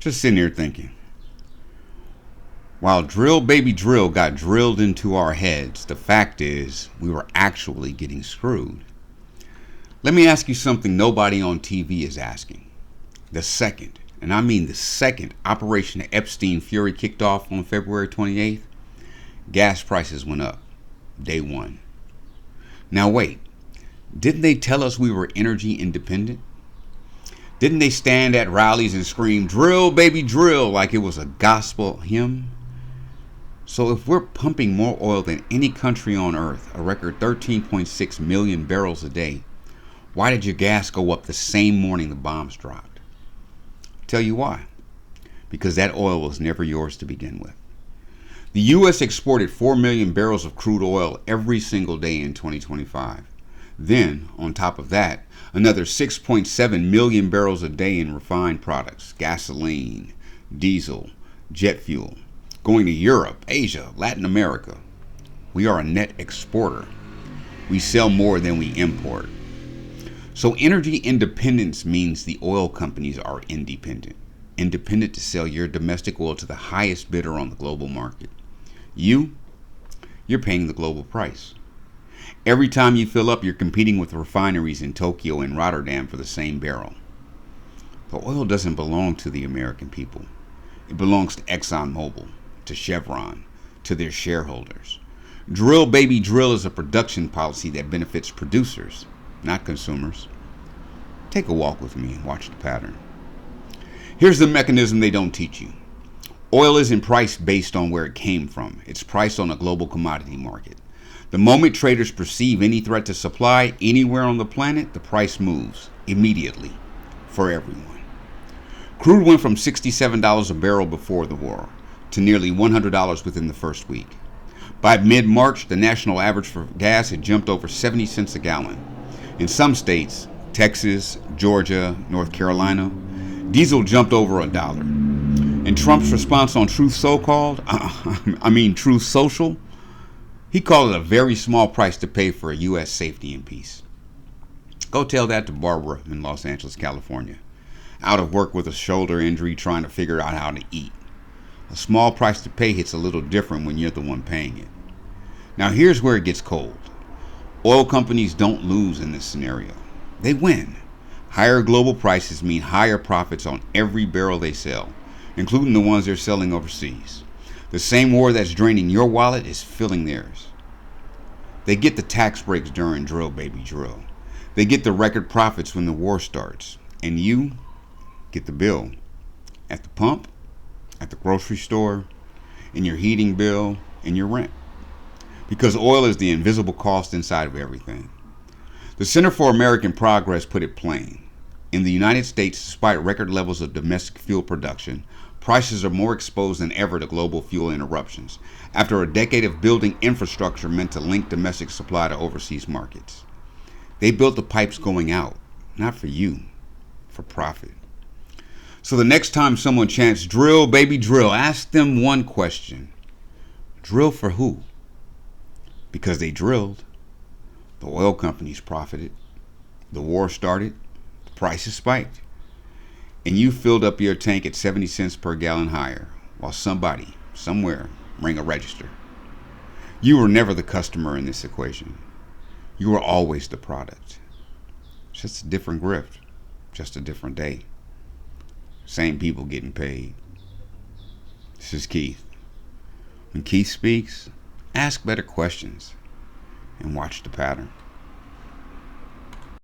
Just sitting here thinking, while drill baby drill got drilled into our heads, the fact is we were actually getting screwed. Let me ask you something nobody on TV is asking. The second, and I mean the second, Operation Epstein Fury kicked off on February 28th, gas prices went up. Day one. Now wait, didn't they tell us we were energy independent? Didn't they stand at rallies and scream, "Drill, baby, drill," like it was a gospel hymn? So if we're pumping more oil than any country on earth, a record 13.6 million barrels a day, why did your gas go up the same morning the bombs dropped? Tell you why. Because that oil was never yours to begin with. The U.S. exported 4 million barrels of crude oil every single day in 2025. Then, on top of that, another 6.7 million barrels a day in refined products, gasoline, diesel, jet fuel, going to Europe, Asia, Latin America. We are a net exporter. We sell more than we import. So energy independence means the oil companies are independent. Independent to sell your domestic oil to the highest bidder on the global market. You're paying the global price. Every time you fill up, you're competing with refineries in Tokyo and Rotterdam for the same barrel. The oil doesn't belong to the American people. It belongs to ExxonMobil, to Chevron, to their shareholders. Drill, baby, drill is a production policy that benefits producers, not consumers. Take a walk with me and watch the pattern. Here's the mechanism they don't teach you. Oil isn't priced based on where it came from. It's priced on a global commodity market. The moment traders perceive any threat to supply anywhere on the planet, the price moves immediately for everyone. Crude went from $67 a barrel before the war to nearly $100 within the first week. By mid-March, the national average for gas had jumped over 70 cents a gallon. In some states, Texas, Georgia, North Carolina, diesel jumped over $1. And Trump's response on Truth Truth Social, he called it a very small price to pay for U.S. safety and peace. Go tell that to Barbara in Los Angeles, California, out of work with a shoulder injury trying to figure out how to eat. A small price to pay hits a little different when you're the one paying it. Now here's where it gets cold. Oil companies don't lose in this scenario. They win. Higher global prices mean higher profits on every barrel they sell, including the ones they're selling overseas. The same war that's draining your wallet is filling theirs. They get the tax breaks during drill, baby, drill. They get the record profits when the war starts. And you get the bill. At the pump, at the grocery store, in your heating bill, in your rent. Because oil is the invisible cost inside of everything. The Center for American Progress put it plain. In the United States, despite record levels of domestic fuel production, prices are more exposed than ever to global fuel interruptions, after a decade of building infrastructure meant to link domestic supply to overseas markets. They built the pipes going out, not for you, for profit. So the next time someone chants, "Drill, baby, drill," ask them one question. Drill for who? Because they drilled. The oil companies profited. The war started. The prices spiked. And you filled up your tank at 70 cents per gallon higher, while somebody, somewhere, rang a register. You were never the customer in this equation. You were always the product. It's just a different grift, just a different day. Same people getting paid. This is Keith. When Keith speaks, ask better questions and watch the pattern.